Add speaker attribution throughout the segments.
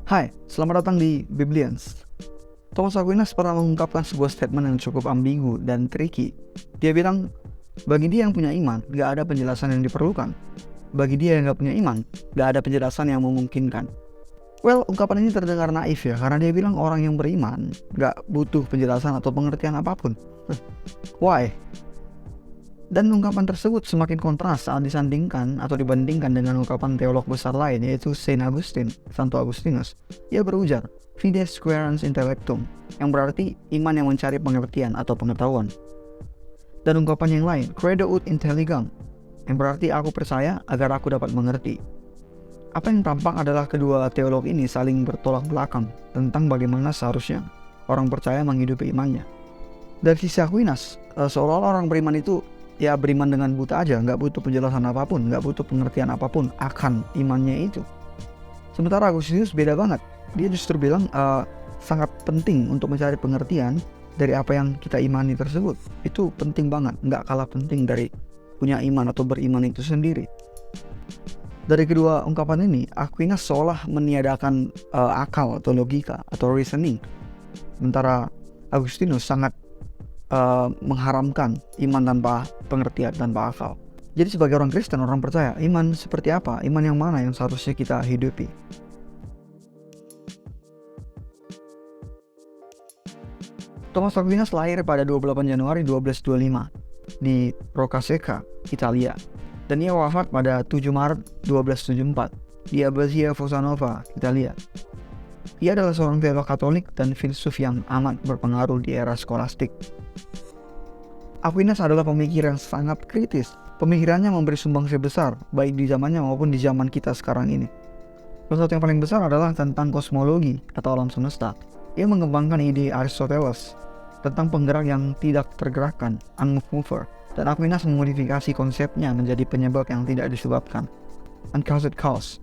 Speaker 1: Hai, selamat datang di Biblians. Thomas Aquinas pernah mengungkapkan sebuah statement yang cukup ambigu dan tricky. Dia bilang, bagi dia yang punya iman, gak ada penjelasan yang diperlukan. Bagi dia yang gak punya iman, gak ada penjelasan yang memungkinkan. Well, ungkapan ini terdengar naif ya, karena dia bilang orang yang beriman gak butuh penjelasan atau pengertian apapun. Why? Dan ungkapan tersebut semakin kontras saat disandingkan atau dibandingkan dengan ungkapan teolog besar lain, yaitu Saint Augustine, Santo Agustinus. Ia berujar, Fides quaerens intellectum, yang berarti iman yang mencari pengertian atau pengetahuan. Dan ungkapan yang lain, Credo ut intelligam, yang berarti aku percaya agar aku dapat mengerti. Apa yang tampak adalah kedua teolog ini saling bertolak belakang tentang bagaimana seharusnya orang percaya menghidupi imannya. Dari sisi Aquinas, seolah-olah orang beriman itu ya beriman dengan buta aja, nggak butuh penjelasan apapun, nggak butuh pengertian apapun akan imannya itu. Sementara Agustinus beda banget. Dia justru bilang sangat penting untuk mencari pengertian dari apa yang kita imani tersebut. Itu penting banget, nggak kalah penting dari punya iman atau beriman itu sendiri. Dari kedua ungkapan ini, Aquinas seolah meniadakan akal atau logika atau reasoning. Sementara Agustinus sangat mengharamkan iman tanpa pengertian, tanpa akal. Jadi sebagai orang Kristen, orang percaya, iman seperti apa? Iman yang mana yang seharusnya kita hidupi? Thomas Aquinas lahir pada 28 Januari 1225 di Roccasecca, Italia. Dan ia wafat pada 7 Maret 1274 di Abbazia Fossanova, Italia. Ia adalah seorang teolog Katolik dan filsuf yang amat berpengaruh di era skolastik. Aquinas adalah pemikir yang sangat kritis. Pemikirannya memberi sumbangsi besar, baik di zamannya maupun di zaman kita sekarang ini. Salah satu yang paling besar adalah tentang kosmologi atau alam semesta. Ia mengembangkan ide Aristoteles tentang penggerak yang tidak tergerakkan, unmoved mover, dan Aquinas memodifikasi konsepnya menjadi penyebab yang tidak disebabkan, uncaused cause,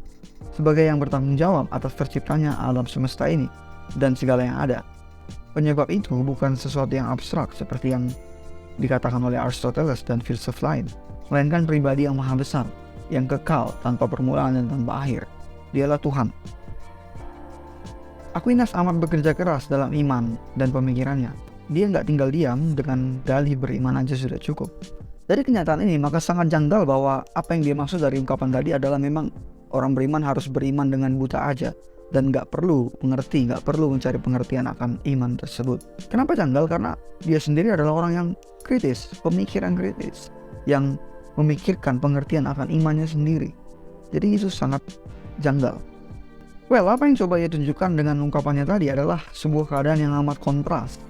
Speaker 1: sebagai yang bertanggung jawab atas terciptanya alam semesta ini dan segala yang ada. Penyebab itu bukan sesuatu yang abstrak seperti yang dikatakan oleh Aristoteles dan filsuf lain, melainkan pribadi yang maha besar, yang kekal, tanpa permulaan dan tanpa akhir. Dialah Tuhan. Aquinas amat bekerja keras dalam iman dan pemikirannya. Dia nggak tinggal diam dengan dalih beriman aja sudah cukup. Dari kenyataan ini, maka sangat janggal bahwa apa yang dia maksud dari ungkapan tadi adalah memang orang beriman harus beriman dengan buta aja dan nggak perlu mengerti, nggak perlu mencari pengertian akan iman tersebut. Kenapa janggal? Karena dia sendiri adalah orang yang kritis, pemikiran kritis, yang memikirkan pengertian akan imannya sendiri. Jadi itu sangat janggal. Well, apa yang coba ia tunjukkan dengan ungkapannya tadi adalah sebuah keadaan yang amat kontras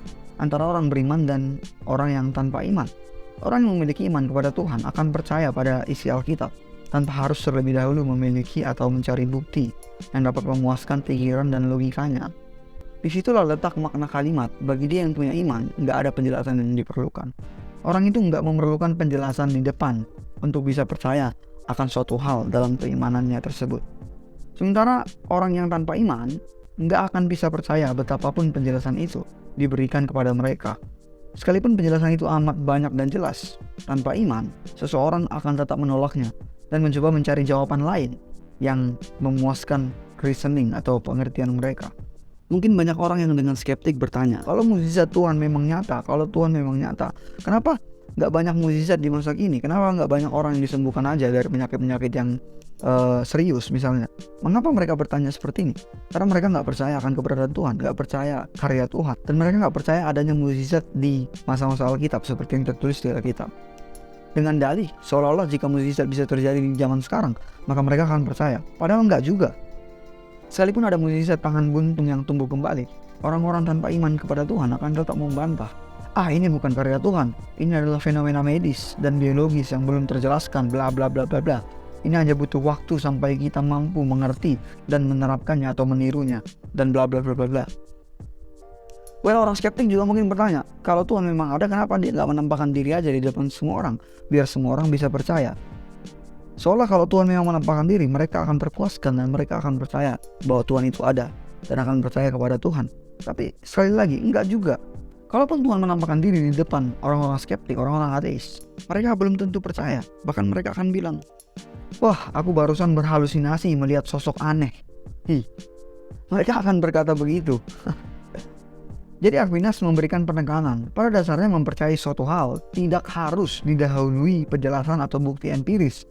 Speaker 1: antara orang beriman dan orang yang tanpa iman. Orang yang memiliki iman kepada Tuhan akan percaya pada isi Alkitab tanpa harus terlebih dahulu memiliki atau mencari bukti yang dapat memuaskan pikiran dan logikanya. Disitulah letak makna kalimat, bagi dia yang punya iman, nggak ada penjelasan yang diperlukan. Orang itu nggak memerlukan penjelasan di depan untuk bisa percaya akan suatu hal dalam keimanannya tersebut. Sementara orang yang tanpa iman nggak akan bisa percaya betapapun penjelasan itu diberikan kepada mereka. Sekalipun penjelasan itu amat banyak dan jelas, tanpa iman, seseorang akan tetap menolaknya dan mencoba mencari jawaban lain yang memuaskan reasoning atau pengertian mereka. Mungkin banyak orang yang dengan skeptik bertanya, kalau mukjizat Tuhan memang nyata, kalau Tuhan memang nyata, kenapa nggak banyak mukjizat di masa kini? Kenapa nggak banyak orang yang disembuhkan aja dari penyakit-penyakit yang serius misalnya? Mengapa mereka bertanya seperti ini? Karena mereka nggak percaya akan keberadaan Tuhan, nggak percaya karya Tuhan, dan mereka nggak percaya adanya mukjizat di masa-masa Alkitab seperti yang tertulis di Alkitab. Dengan dalih seolah-olah jika mukjizat bisa terjadi di zaman sekarang, maka mereka akan percaya. Padahal enggak juga. Sekalipun ada mukjizat tangan buntung yang tumbuh kembali, orang-orang tanpa iman kepada Tuhan akan tetap membantah. Ini bukan karya Tuhan. Ini adalah fenomena medis dan biologis yang belum terjelaskan, bla bla bla bla bla. Ini hanya butuh waktu sampai kita mampu mengerti dan menerapkannya atau menirunya, dan bla bla bla bla bla. Well, orang skeptik juga mungkin bertanya, kalau Tuhan memang ada, kenapa dia nggak menampakkan diri aja di depan semua orang, biar semua orang bisa percaya? Seolah kalau Tuhan memang menampakkan diri, mereka akan terpuaskan dan mereka akan percaya bahwa Tuhan itu ada dan akan percaya kepada Tuhan. Tapi sekali lagi, enggak juga. Kalaupun Tuhan menampakkan diri di depan orang-orang skeptik, orang-orang ateis, mereka belum tentu percaya. Bahkan mereka akan bilang, wah, aku barusan berhalusinasi melihat sosok aneh. Mereka akan berkata begitu. Jadi Aquinas memberikan penekanan. Pada dasarnya mempercayai suatu hal tidak harus didahului penjelasan atau bukti empiris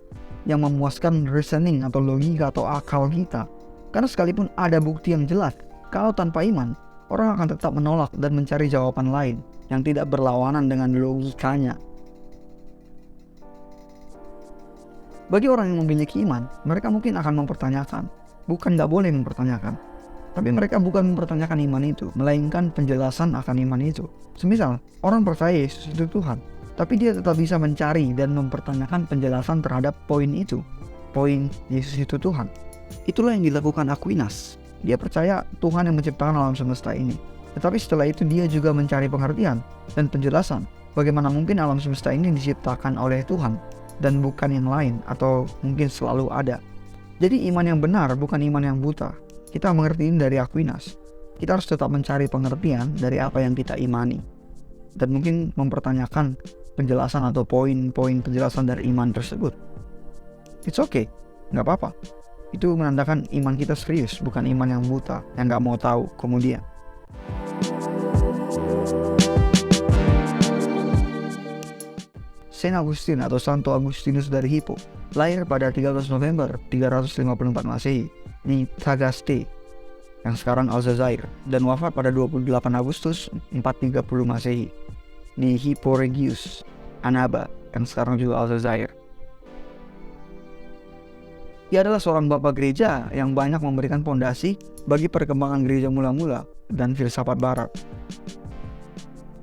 Speaker 1: yang memuaskan reasoning atau logika atau akal kita. Karena sekalipun ada bukti yang jelas, kalau tanpa iman, orang akan tetap menolak dan mencari jawaban lain yang tidak berlawanan dengan logikanya. Bagi orang yang memiliki iman, mereka mungkin akan mempertanyakan, bukan gak boleh mempertanyakan, tapi mereka bukan mempertanyakan iman itu, melainkan penjelasan akan iman itu. Semisal, orang percaya Yesus itu Tuhan, tapi dia tetap bisa mencari dan mempertanyakan penjelasan terhadap poin itu. Poin Yesus itu Tuhan. Itulah yang dilakukan Aquinas. Dia percaya Tuhan yang menciptakan alam semesta ini. Tetapi setelah itu dia juga mencari pengertian dan penjelasan bagaimana mungkin alam semesta ini diciptakan oleh Tuhan dan bukan yang lain atau mungkin selalu ada. Jadi iman yang benar bukan iman yang buta. Kita mengerti ini dari Aquinas. Kita harus tetap mencari pengertian dari apa yang kita imani. Dan mungkin mempertanyakan penjelasan atau poin-poin penjelasan dari iman tersebut. It's okay, gak apa-apa. Itu menandakan iman kita serius, bukan iman yang buta, yang gak mau tahu kemudian. Saint Augustine atau Santo Agustinus dari Hippo lahir pada 13 November 354 Masehi di Tagaste yang sekarang Aljazair dan wafat pada 28 Agustus 430 Masehi di Hippo Regius, Annaba yang sekarang juga Aljazair. Ia adalah seorang bapak gereja yang banyak memberikan fondasi bagi perkembangan gereja mula-mula dan filsafat barat.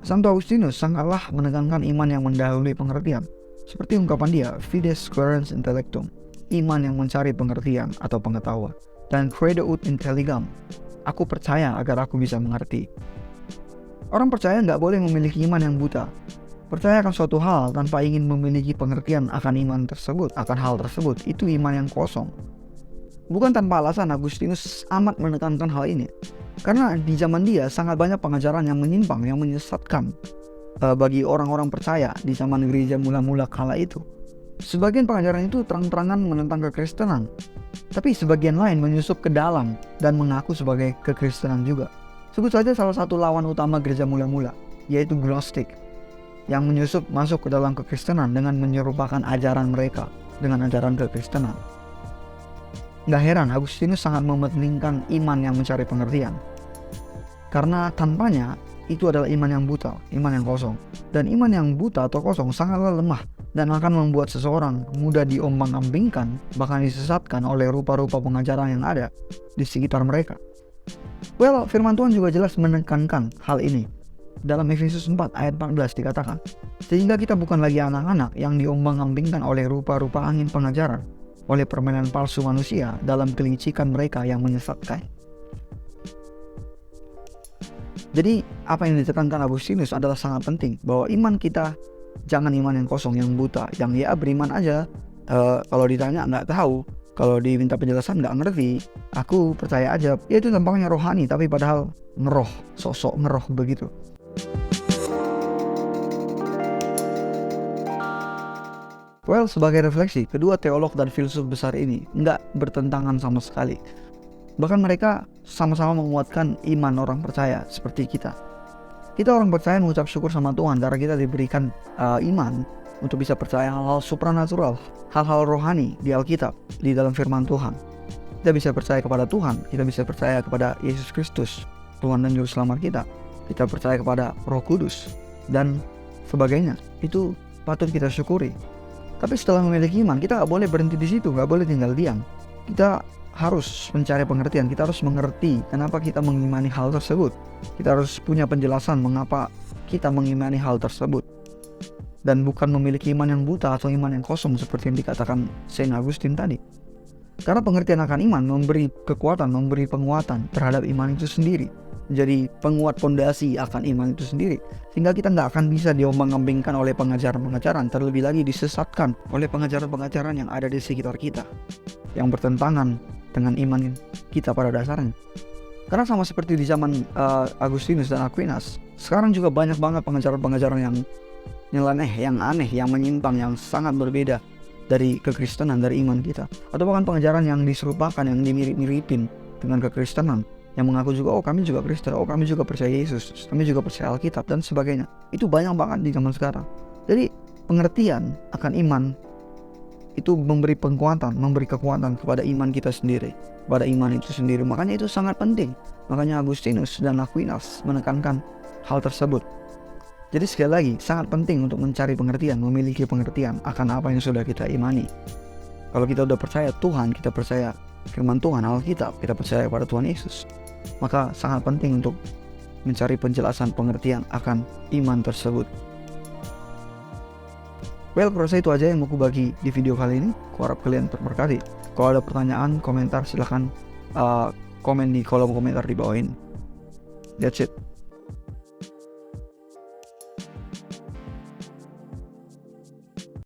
Speaker 1: Santo Agustinus sangatlah menekankan iman yang mendahului pengertian, seperti ungkapan dia, Fides querens intellectum, iman yang mencari pengertian atau pengetahuan, dan credo ut intelligam, aku percaya agar aku bisa mengerti. Orang percaya nggak boleh memiliki iman yang buta. Percaya akan suatu hal tanpa ingin memiliki pengertian akan iman tersebut, akan hal tersebut, itu iman yang kosong. Bukan tanpa alasan Agustinus amat menekankan hal ini. Karena di zaman dia sangat banyak pengajaran yang menyimpang, yang menyesatkan bagi orang-orang percaya di zaman gereja mula-mula kala itu. Sebagian pengajaran itu terang-terangan menentang kekristenan, tapi sebagian lain menyusup ke dalam dan mengaku sebagai kekristenan juga. Sebut saja salah satu lawan utama gereja mula-mula, yaitu Gnostik, yang menyusup masuk ke dalam kekristenan dengan menyerupakan ajaran mereka dengan ajaran kekristenan. Gak heran Agustinus sangat mementingkan iman yang mencari pengertian. Karena tanpanya itu adalah iman yang buta, iman yang kosong. Dan iman yang buta atau kosong sangatlah lemah dan akan membuat seseorang mudah diombang-ambingkan, bahkan disesatkan oleh rupa-rupa pengajaran yang ada di sekitar mereka. Well, firman Tuhan juga jelas menekankan hal ini. Dalam Efesus 4 ayat 14 dikatakan, sehingga kita bukan lagi anak-anak yang diombang-ambingkan oleh rupa-rupa angin pengajaran, oleh permainan palsu manusia dalam kelicikan mereka yang menyesatkan. Jadi apa yang ditekankan Agustinus adalah sangat penting, bahwa iman kita jangan iman yang kosong, yang buta, yang ya beriman aja, kalau ditanya nggak tahu, kalau diminta penjelasan nggak ngerti, aku percaya aja. Ya itu tampaknya rohani, tapi padahal ngeroh, sosok ngeroh begitu. Well, sebagai refleksi, kedua teolog dan filsuf besar ini nggak bertentangan sama sekali. Bahkan mereka sama-sama menguatkan iman orang percaya seperti kita. Kita orang percaya mengucap syukur sama Tuhan karena kita diberikan iman untuk bisa percaya hal-hal supranatural, hal-hal rohani di Alkitab, di dalam firman Tuhan. Kita bisa percaya kepada Tuhan, kita bisa percaya kepada Yesus Kristus, Tuhan dan Juru Selamat kita. Kita percaya kepada Roh Kudus dan sebagainya. Itu patut kita syukuri. Tapi setelah memiliki iman, kita gak boleh berhenti di situ, gak boleh tinggal diam. Kita harus mencari pengertian, kita harus mengerti kenapa kita mengimani hal tersebut. Kita harus punya penjelasan mengapa kita mengimani hal tersebut. Dan bukan memiliki iman yang buta atau iman yang kosong seperti yang dikatakan Saint Augustine tadi. Karena pengertian akan iman memberi kekuatan, memberi penguatan terhadap iman itu sendiri. Jadi penguat fondasi akan iman itu sendiri. Sehingga kita nggak akan bisa diombang-ambingkan oleh pengajaran-pengajaran, terlebih lagi disesatkan oleh pengajaran-pengajaran yang ada di sekitar kita, yang bertentangan dengan iman kita pada dasarnya. Karena sama seperti di zaman Agustinus dan Aquinas, sekarang juga banyak banget pengajaran-pengajaran yang nyeleneh, yang aneh, yang menyimpang, yang sangat berbeda dari kekristenan, dari iman kita. Atau bahkan pengajaran yang diserupakan, yang dimirip-miripin dengan kekristenan, yang mengaku juga, oh kami juga Kristen, oh kami juga percaya Yesus, kami juga percaya Alkitab dan sebagainya. Itu banyak banget di zaman sekarang. Jadi pengertian akan iman itu memberi kekuatan kepada iman kita sendiri, pada iman itu sendiri. Makanya itu sangat penting. Makanya Agustinus dan Aquinas menekankan hal tersebut. Jadi sekali lagi, sangat penting untuk mencari pengertian, memiliki pengertian akan apa yang sudah kita imani. Kalau kita sudah percaya Tuhan, kita percaya firman Tuhan, Alkitab, kita percaya pada Tuhan Yesus, maka sangat penting untuk mencari penjelasan pengertian akan iman tersebut. Well, kurasa itu aja yang mau aku bagi di video kali ini. Kuharap kalian terberkati. Kalau ada pertanyaan, komentar, silahkan komen di kolom komentar di bawah ini. That's it.